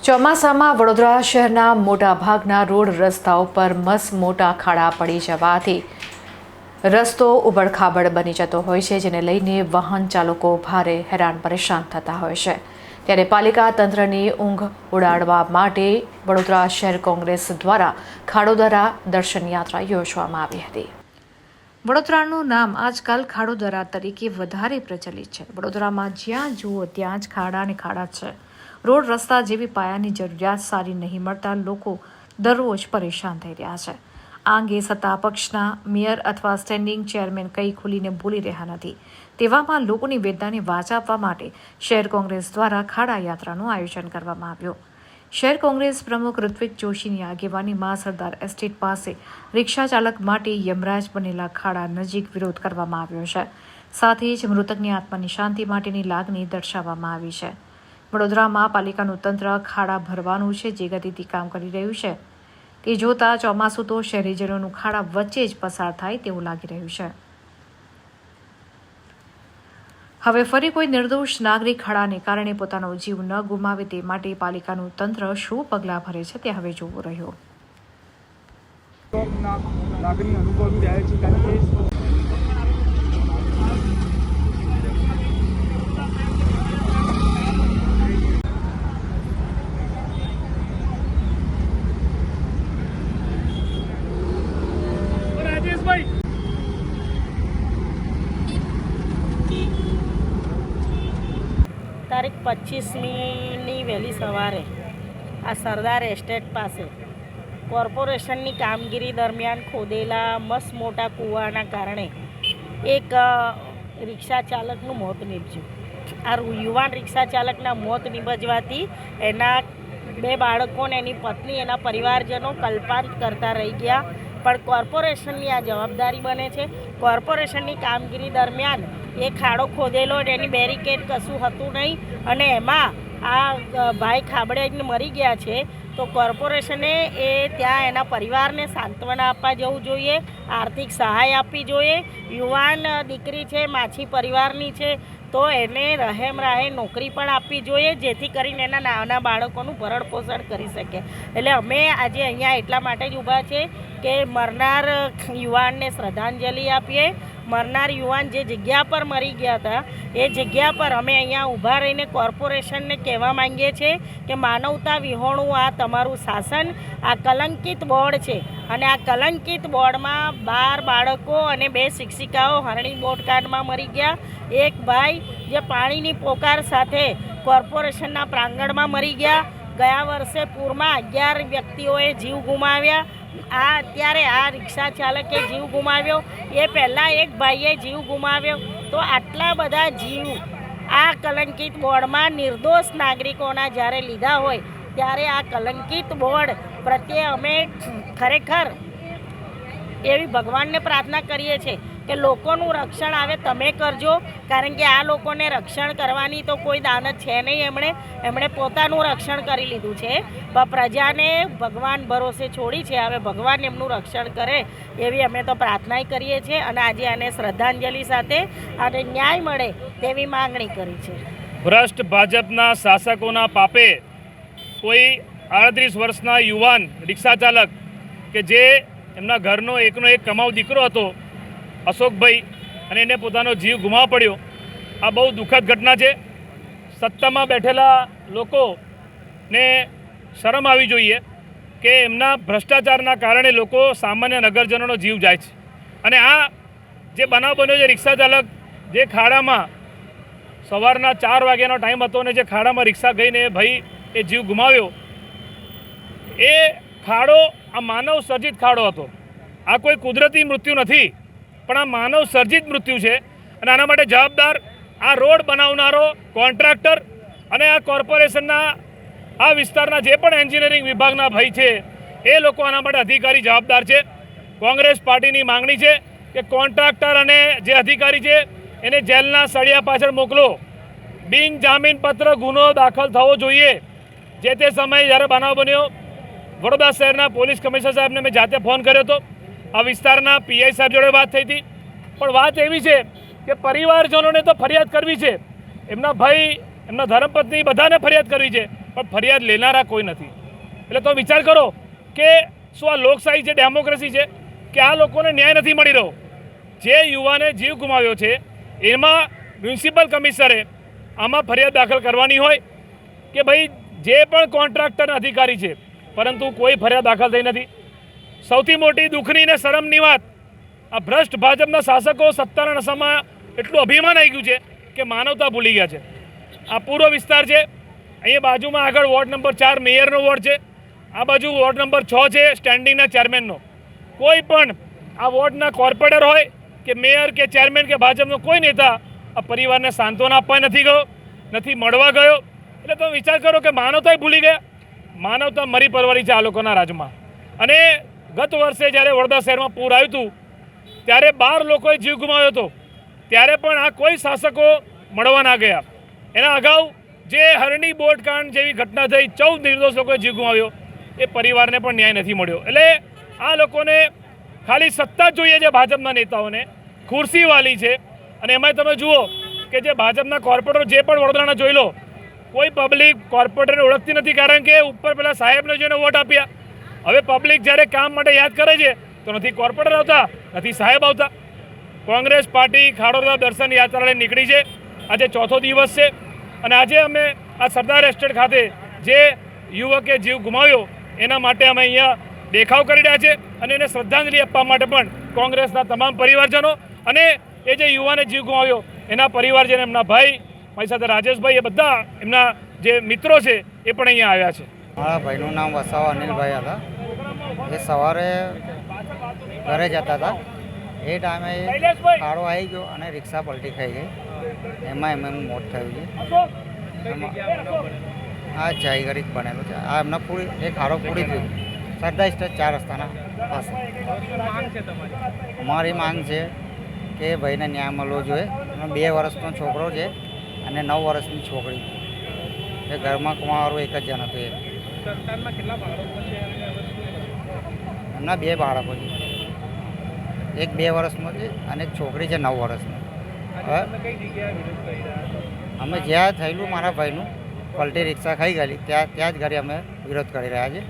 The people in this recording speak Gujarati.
ચોમાસામાં વડોદરા શહેરના મોટા ભાગના રોડ રસ્તાઓ પર મોટા ખાડા પડી જવાથી રસ્તો ઉબડખાબડ બની જતો હોય છે, જેને લઈને વાહન ચાલકો ભારે હેરાન પરેશાન થતા હોય છે। ત્યારે પાલિકા તંત્રની ઊંઘ ઉડાડવા માટે વડોદરા શહેર કોંગ્રેસ દ્વારા ખાડોદરા દર્શન યાત્રા યોજવામાં આવી હતી। વડોદરાનું નામ આજકાલ ખાડોદરા તરીકે વધારે પ્રચલિત છે। વડોદરામાં જ્યાં જુઓ ત્યાં જ ખાડા અને ખાડા છે। રોડ રસ્તા જેવી પાયાની જરૂરિયાત સારી નહીં મળતા લોકો દરરોજ પરેશાન થઈ રહ્યા છે। આ અંગે સત્તા પક્ષના મેયર અથવા સ્ટેન્ડિંગ ચેરમેન કંઈ ખુલીને બોલી રહ્યા નથી। તેવામાં લોકોની વેદનાને વાચા આપવા માટે શહેર કોંગ્રેસ દ્વારા ખાડા યાત્રાનું આયોજન કરવામાં આવ્યું। શહેર કોંગ્રેસ પ્રમુખ ઋત્વિક જોશીની આગેવાનીમાં સરદાર એસ્ટેટ પાસે રિક્ષા ચાલક માટે યમરાજ બનેલા ખાડા નજીક વિરોધ કરવામાં આવ્યો છે। સાથે જ મૃતકની આત્માની શાંતિ માટેની લાગણી દર્શાવવામાં આવી છે। વડોદરામાં પાલિકાનું તંત્ર ખાડા ભરવાનું છે જે ગતિથી કામ કરી રહ્યું છે, તે જોતા ચોમાસું તો શહેરીજનોનું ખાડા વચ્ચે જ પસાર થાય તેવું લાગી રહ્યું છે। હવે ફરી કોઈ નિર્દોષ નાગરિક ખાડાને કારણે પોતાનો જીવ ન ગુમાવે તે માટે પાલિકાનું તંત્ર શું પગલાં ભરે છે તે હવે જોવું રહ્યું। તારીખ 25મીની વહેલી સવારે આ સરદાર એસ્ટેટ પાસે કોર્પોરેશનની કામગીરી દરમિયાન ખોદેલા મોટા કૂવાના કારણે એક રિક્ષા ચાલકનું મોત નીપજ્યું। આ યુવાન રિક્ષા ચાલકના મોત નીપજવાથી એના 2 બાળકો અને એની પત્ની એના પરિવારજનો કલ્પાંત કરતા રહી ગયા, પણ કોર્પોરેશનની આ જવાબદારી બને છે। કોર્પોરેશનની કામગીરી દરમિયાન એ ખાડો ખોદેલો અને એની બેરિકેડ કશું હતું નહીં અને એમાં આ ભાઈ ખાબડે મરી ગયા છે। તો કોર્પોરેશને ત્યાં એના પરિવારને સાંત્વના આપવા જવું જોઈએ, આર્થિક સહાય આપવી જોઈએ। યુવાન દીકરી છે, માછી પરિવારની છે, તો એને રહેમ રાહે નોકરી પણ આપવી જોઈએ, જેથી કરીને એના નાના બાળકોનું ભરણ પોષણ કરી શકે। એટલે અમે આજે અહીંયા એટલા માટે જ ઊભા છે કે મરનાર યુવાનને શ્રદ્ધાંજલિ આપીએ। મરનાર યુવાન જે જગ્યા પર મરી ગયા હતા એ જગ્યા પર અમે અહીંયા ઊભા રહીને કોર્પોરેશનને કહેવા માંગીએ છીએ કે માનવતા વિહોણું આ તમારું શાસન, આ કલંકિત બોર્ડ છે અને આ કલંકિત બોર્ડમાં 12 બાળકો અને 2 શિક્ષિકાઓ હરણી બોટકાંડમાં મરી ગયા। એક ભાઈ જે પાણીની પોકાર સાથે કોર્પોરેશનના પ્રાંગણમાં મરી ગયા। ગયા વર્ષે પૂરમાં 11 વ્યક્તિઓએ જીવ ગુમાવ્યા। અત્યારે આ રિક્ષા ચાલકે જીવ ગુમાવ્યો, એ પહેલાં એક ભાઈએ જીવ ગુમાવ્યો। તો આટલા બધા જીવ આ કલંકિત બોર્ડમાં નિર્દોષ નાગરિકોના જ્યારે લીધા હોય ત્યારે આ કલંકિત બોર્ડ પ્રત્યે અમે ખરેખર એવી ભગવાનને પ્રાર્થના કરીએ છીએ કે લોકોનું રક્ષણ આવે તમે કરજો, કારણ કે આ લોકોને રક્ષણ કરવાની તો કોઈ દાનત છે નહીં। એમણે પોતાનું રક્ષણ કરી લીધું છે, પણ પ્રજાને ભગવાન ભરોસે છોડી છે। હવે ભગવાન એમનું રક્ષણ કરે એવી અમે તો પ્રાર્થના કરીએ છીએ અને આજે આને શ્રદ્ધાંજલિ સાથે આને ન્યાય મળે તેવી માંગણી કરી છે। ભ્રષ્ટ ભાજપના શાસકોના પાપે કોઈ 38 વર્ષના યુવાન રિક્ષા ચાલક કે જે એમના ઘરનો એકનો એક કમાઉ દીકરો હતો અશોકભાઈ, અને એને પોતાનો જીવ ગુમાવવો પડ્યો। આ બહુ દુઃખદ ઘટના છે। સત્તામાં બેઠેલા લોકોને શરમ આવી જોઈએ કે એમના ભ્રષ્ટાચારના કારણે લોકો સામાન્ય નગરજનોનો જીવ જાય છે। અને આ જે બનાવ બન્યો છે, રિક્ષા ચાલક જે ખાડામાં સવારના 4 વાગ્યાનો ટાઈમ હતો અને જે ખાડામાં રિક્ષા ગઈને ભાઈ એ જીવ ગુમાવ્યો, એ ખાડો આ માનવ સર્જિત ખાડો હતો। આ કોઈ કુદરતી મૃત્યુ નથી, પણ આ માનવ સર્જિત મૃત્યુ છે। અને આના માટે જવાબદાર આ રોડ બનાવનારો કોન્ટ્રાક્ટર અને આ કોર્પોરેશનના આ વિસ્તારના જે પણ એન્જિનિયરિંગ વિભાગના ભાઈ છે એ લોકો આના માટે અધિકારી જવાબદાર છે। કોંગ્રેસ પાર્ટીની માંગણી છે કે કોન્ટ્રાક્ટર અને જે અધિકારી છે એને જેલના સળિયા પાછળ મોકલો। બિન જામીનપત્ર ગુનો દાખલ થવો જોઈએ। જે તે સમયે જ્યારે બનાવ બન્યો, વડોદરા શહેરના પોલીસ કમિશનર સાહેબને મેં જાતે ફોન કર્યો હતો। આ વિસ્તારના પીઆઈ સાહેબ જોડે વાત થઈ હતી, પણ વાત એવી છે કે પરિવારજનોને તો ફરિયાદ કરવી છે, એમના ભાઈ, એમના ધર્મપત્ની બધાને ફરિયાદ કરવી છે, પણ ફરિયાદ લેનારા કોઈ નથી. એટલે તો વિચાર કરો કે શું આ લોકશાહી છે, ડેમોક્રેસી છે કે આ લોકોને ન્યાય નથી મળી રહ્યો? જે યુવાને જીવ ગુમાવ્યો છે એમાં મ્યુનિસિપલ કમિશનરે આમાં ફરિયાદ દાખલ કરવાની હોય કે ભાઈ જે પણ કોન્ટ્રાક્ટર અધિકારી છે, પરંતુ કોઈ ફરિયાદ દાખલ થઈ નથી. સૌથી મોટી દુઃખની ને શરમની વાત, આ ભ્રષ્ટ ભાજપના શાસકો સત્તાના નશામાં એટલું અભિમાન આવી ગયું છે કે માનવતા ભૂલી ગયા છે. આ પૂર્વ વિસ્તાર છે, અહીંયા બાજુમાં આગળ વોર્ડ નંબર 4 મેયરનો વોર્ડ છે, આ બાજુ વોર્ડ નંબર 6 છે સ્ટેન્ડિંગના ચેરમેનનો. કોઈ પણ આ વોર્ડના કોર્પોરેટર હોય કે મેયર કે ચેરમેન કે ભાજપનો કોઈ નેતા આ પરિવારને સાંત્વના આપવા નથી ગયો, નથી મળવા ગયો. એટલે તમે વિચાર કરો કે માનવતા ભૂલી ગયા. માનવતા મરી પરવારી છે આ લોકોના રાજમાં. અને ગત વર્ષે જ્યારે વડોદરા શહેરમાં પૂર આવ્યું હતું ત્યારે 12 લોકોએ જીવ ગુમાવ્યો હતો, ત્યારે પણ આ કોઈ શાસકો મળવા ના ગયા. એના અગાઉ જે હરણી બોટકાંડ જેવી ઘટના થઈ, 14 નિર્દોષ લોકોએ જીવ ગુમાવ્યો, એ પરિવારને પણ ન્યાય નથી મળ્યો. એટલે આ લોકોને ખાલી સત્તા જ જોઈએ છે, ભાજપના નેતાઓને ખુરશી વાલી છે. અને એમાં તમે જુઓ કે જે ભાજપના કોર્પોરેટર જે પણ વડોદરાના જોઈ લો, કોઈ પબ્લિક કોર્પોરેટરને ઓળખતી નથી, કારણ કે ઉપર પેલા સાહેબને જોઈને વોટ આપ્યા. હવે પબ્લિક જ્યારે કામ માટે યાદ કરે છે તો નથી કોર્પોરેટર આવતા, નથી સાહેબ આવતા. કોંગ્રેસ પાર્ટી ખાડોદરા દર્શન યાત્રા લઈને નીકળી છે. આજે 4થો દિવસ છે અને આજે અમે આ સરદાર એસ્ટેટ ખાતે જે યુવકે જીવ ગુમાવ્યો એના માટે અમે અહીંયા દેખાવ કરી રહ્યા છે અને એને શ્રદ્ધાંજલિ આપવા માટે પણ કોંગ્રેસના તમામ પરિવારજનો અને એ જે યુવાને જીવ ગુમાવ્યો એના પરિવારજન, એમના ભાઈ, મારી સાથે રાજેશભાઈ, એ બધા એમના જે મિત્રો છે એ પણ અહીંયા આવ્યા છે. મારા ભાઈનું નામ વસાવા અનિલભાઈ હતા. એ સવારે ઘરે જતા હતા, એ ટાઈમે ખાડો આવી ગયો અને રિક્ષા પલટી ખાઈ ગઈ. એમાં એમનું મોત થયું છે. આ જાયગરી બનેલું છે. આ એમના પૂરી એ ખાડો પૂરી થયું સરદાર સ્ટેટ 4 રસ્તાના પાસે. અમારી માંગ છે કે ભાઈને ન્યાય મળવો જોઈએ. એનો 2 વર્ષનો છોકરો છે અને 9 વર્ષની છોકરી. એ ઘરમાં કમાવાળું એક જ જણ હતું. એમના 2 બાળકો છે, એક 2 વર્ષનો છે અને એક છોકરી છે 9 વર્ષની. અમે જ્યાં થયેલું મારા ભાઈનું પલટી રિક્ષા ખાઈ ગયેલી ત્યાં જ ઘરે અમે વિરોધ કરી રહ્યા છીએ.